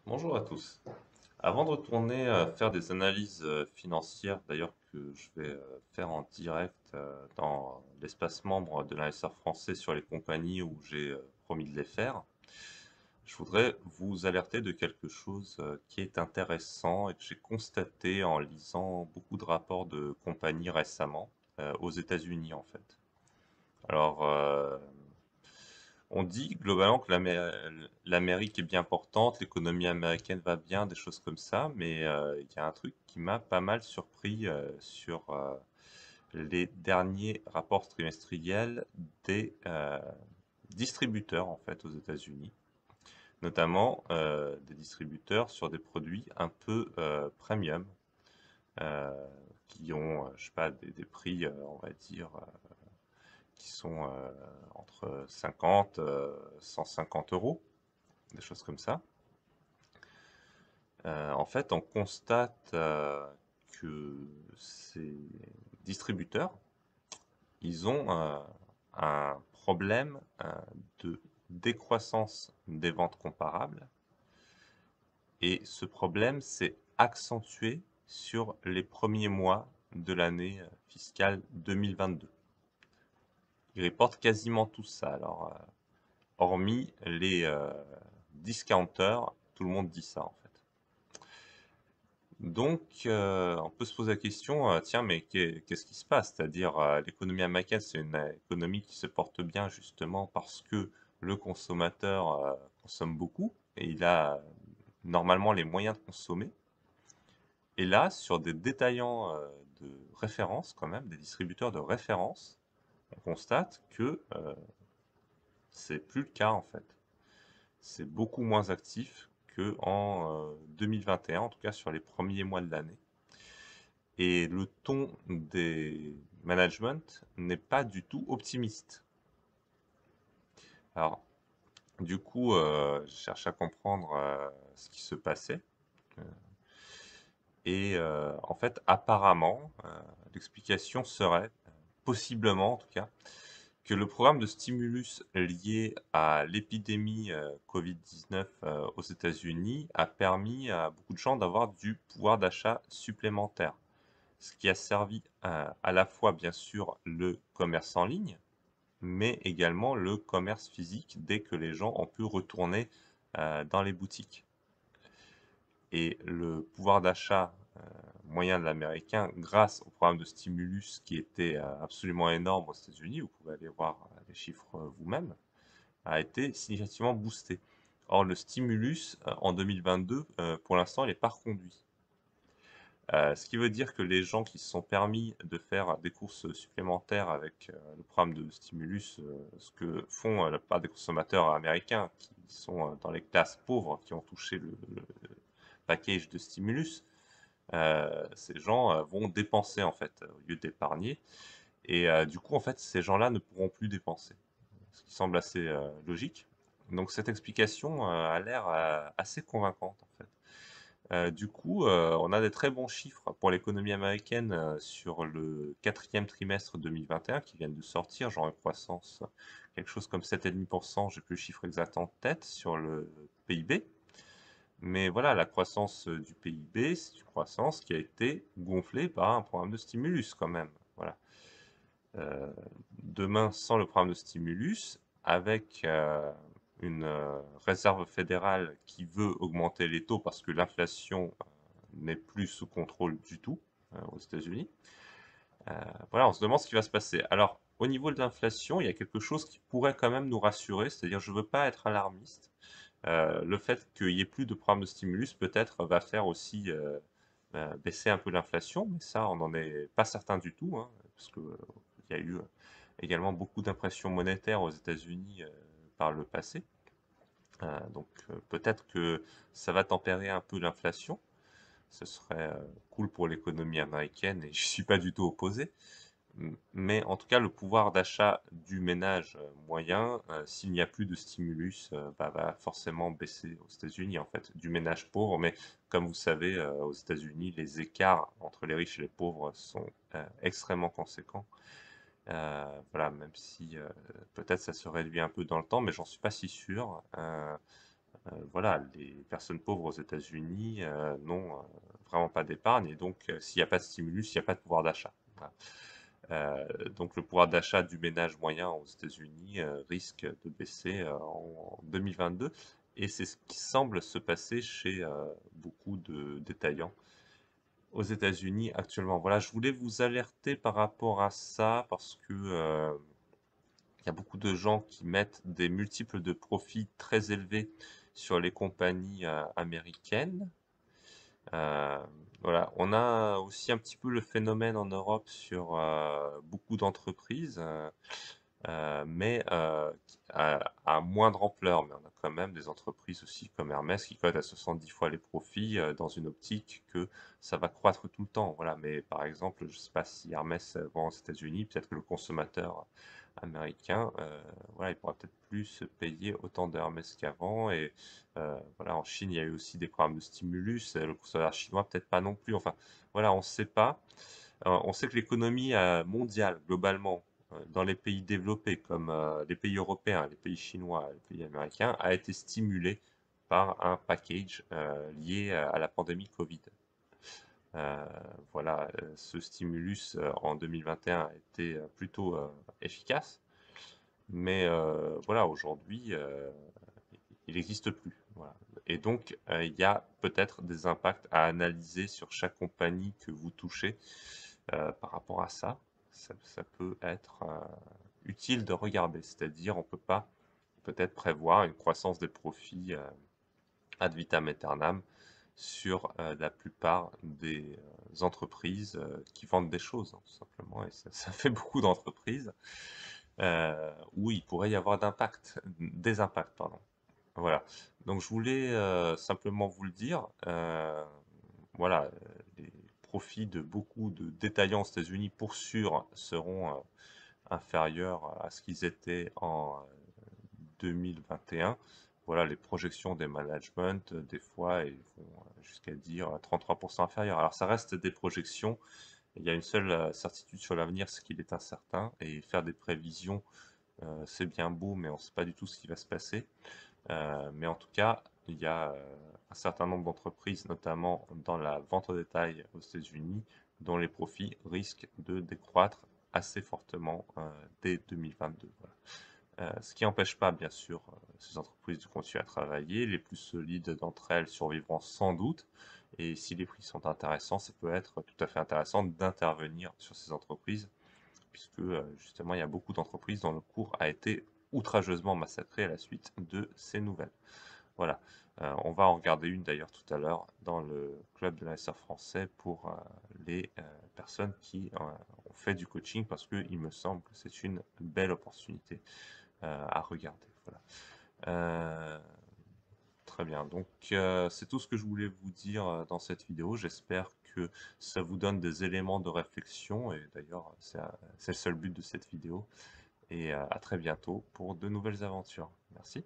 Bonjour à tous. Avant de retourner faire des analyses financières, d'ailleurs que je vais faire en direct dans l'espace membre de l'investisseur français sur les compagnies où j'ai promis de les faire, je voudrais vous alerter de quelque chose qui est intéressant et que j'ai constaté en lisant beaucoup de rapports de compagnies récemment aux États-Unis en fait. Alors, on dit globalement que l'Amérique est bien importante, l'économie américaine va bien, des choses comme ça, mais il y a un truc qui m'a pas mal surpris sur les derniers rapports trimestriels des distributeurs en fait aux États-Unis, notamment des distributeurs sur des produits un peu premium, euh, qui ont, je sais pas, des prix, on va dire, qui sont entre 50 150 euros, des choses comme ça. En fait, on constate que ces distributeurs, ils ont un problème de décroissance des ventes comparables, et ce problème s'est accentué sur les premiers mois de l'année fiscale 2022. Ils reportent quasiment tout ça. Alors, hormis les discounters, tout le monde dit ça en fait. Donc, on peut se poser la question, tiens, mais qu'est-ce qui se passe? C'est-à-dire, l'économie américaine, c'est une économie qui se porte bien justement parce que le consommateur consomme beaucoup et il a normalement les moyens de consommer. Et là, sur des détaillants de référence, quand même, des distributeurs de référence, on constate que c'est plus le cas en fait. C'est beaucoup moins actif qu'en 2021, en tout cas sur les premiers mois de l'année. Et le ton des management n'est pas du tout optimiste. Alors, du coup, je cherche à comprendre ce qui se passait. Euh, en fait, apparemment, l'explication serait, possiblement en tout cas, que le programme de stimulus lié à l'épidémie Covid-19 aux États-Unis a permis à beaucoup de gens d'avoir du pouvoir d'achat supplémentaire, ce qui a servi à la fois, bien sûr, le commerce en ligne, mais également le commerce physique dès que les gens ont pu retourner dans les boutiques. Et le pouvoir d'achat moyen de l'américain, grâce au programme de stimulus qui était absolument énorme aux États-Unis, vous pouvez aller voir les chiffres vous-même, a été significativement boosté. Or, le stimulus en 2022, pour l'instant, il n'est pas reconduit. Ce qui veut dire que les gens qui se sont permis de faire des courses supplémentaires avec le programme de stimulus, ce que font la plupart des consommateurs américains qui sont dans les classes pauvres, qui ont touché le package de stimulus, ces gens vont dépenser en fait au lieu d'épargner. Et du coup, en fait, ces gens-là ne pourront plus dépenser, ce qui semble assez logique. Donc cette explication a l'air assez convaincante en fait. Du coup, on a des très bons chiffres pour l'économie américaine sur le quatrième trimestre 2021 qui viennent de sortir, genre une croissance quelque chose comme 7,5%, j'ai plus le chiffre exact en tête, sur le PIB. Mais voilà, la croissance du PIB, c'est une croissance qui a été gonflée par un programme de stimulus quand même. Voilà. Euh, Demain, sans le programme de stimulus, avec une réserve fédérale qui veut augmenter les taux parce que l'inflation n'est plus sous contrôle du tout aux États-Unis. Voilà, on se demande ce qui va se passer. Alors, au niveau de l'inflation, il y a quelque chose qui pourrait quand même nous rassurer, c'est-à-dire je ne veux pas être alarmiste. Le fait qu'il y ait plus de programme de stimulus peut-être va faire aussi baisser un peu l'inflation, mais ça, on n'en est pas certain du tout, hein, parce que il y a eu également beaucoup d'impressions monétaires aux États-Unis par le passé. Donc peut-être que ça va tempérer un peu l'inflation. Ce serait cool pour l'économie américaine et je suis pas du tout opposé. Mais en tout cas, le pouvoir d'achat du ménage moyen, s'il n'y a plus de stimulus, va forcément baisser aux États-Unis, en fait, du ménage pauvre. Mais comme vous savez, aux États-Unis, les écarts entre les riches et les pauvres sont extrêmement conséquents. Voilà, même si peut-être ça se réduit un peu dans le temps, mais j'en suis pas si sûr. Voilà, les personnes pauvres aux États-Unis n'ont vraiment pas d'épargne et donc s'il n'y a pas de stimulus, il n'y a pas de pouvoir d'achat. Voilà. Donc le pouvoir d'achat du ménage moyen aux États-Unis risque de baisser en 2022 et c'est ce qui semble se passer chez beaucoup de détaillants aux États-Unis actuellement. Voilà, je voulais vous alerter par rapport à ça parce que il y a beaucoup de gens qui mettent des multiples de profits très élevés sur les compagnies américaines. Euh, voilà, on a aussi un petit peu le phénomène en Europe sur beaucoup d'entreprises, mais à moindre ampleur. Mais on a quand même des entreprises aussi comme Hermès qui cotent à 70 fois les profits dans une optique que ça va croître tout le temps. Voilà, mais par exemple, je ne sais pas si Hermès vend aux États-Unis, peut-être que le consommateur américain, voilà, il pourra peut-être plus se payer autant de Hermès qu'avant. Et voilà, en Chine, il y a eu aussi des programmes de stimulus. Le consommateur chinois, peut-être pas non plus. Enfin, voilà, on ne sait pas. On sait que l'économie mondiale, globalement, dans les pays développés comme les pays européens, les pays chinois, les pays américains, a été stimulée par un package lié à la pandémie Covid. Euh, voilà, ce stimulus en 2021 a été plutôt efficace, mais voilà, aujourd'hui, il n'existe plus. Voilà. Et donc, il y a peut-être des impacts à analyser sur chaque compagnie que vous touchez par rapport à ça. Ça peut être utile de regarder, c'est-à-dire on peut pas peut-être prévoir une croissance des profits ad vitam aeternam sur la plupart des entreprises qui vendent des choses, hein, tout simplement. Et ça fait beaucoup d'entreprises où il pourrait y avoir des impacts, pardon. Voilà. Donc je voulais simplement vous le dire. Voilà, les profits de beaucoup de détaillants aux États-Unis pour sûr seront inférieurs à ce qu'ils étaient en 2021. Voilà, les projections des managements, des fois, ils vont jusqu'à dire 33% inférieurs. Alors ça reste des projections. Il y a une seule certitude sur l'avenir, c'est qu'il est incertain. Et faire des prévisions, c'est bien beau, mais on ne sait pas du tout ce qui va se passer. Mais en tout cas, il y a un certain nombre d'entreprises, notamment dans la vente au détail aux États-Unis, dont les profits risquent de décroître assez fortement dès 2022. Voilà. Ce qui n'empêche pas, bien sûr, ces entreprises de continuer à travailler. Les plus solides d'entre elles survivront sans doute. Et si les prix sont intéressants, ça peut être tout à fait intéressant d'intervenir sur ces entreprises, puisque justement, il y a beaucoup d'entreprises dont le cours a été outrageusement massacré à la suite de ces nouvelles. Voilà. On va en regarder une d'ailleurs tout à l'heure dans le club de l'investisseur français pour les personnes qui ont fait du coaching parce qu'il me semble que c'est une belle opportunité à regarder. Voilà. Euh, Très bien. Donc, c'est tout ce que je voulais vous dire dans cette vidéo. J'espère que ça vous donne des éléments de réflexion. Et d'ailleurs, c'est le seul but de cette vidéo. Et à très bientôt pour de nouvelles aventures. Merci.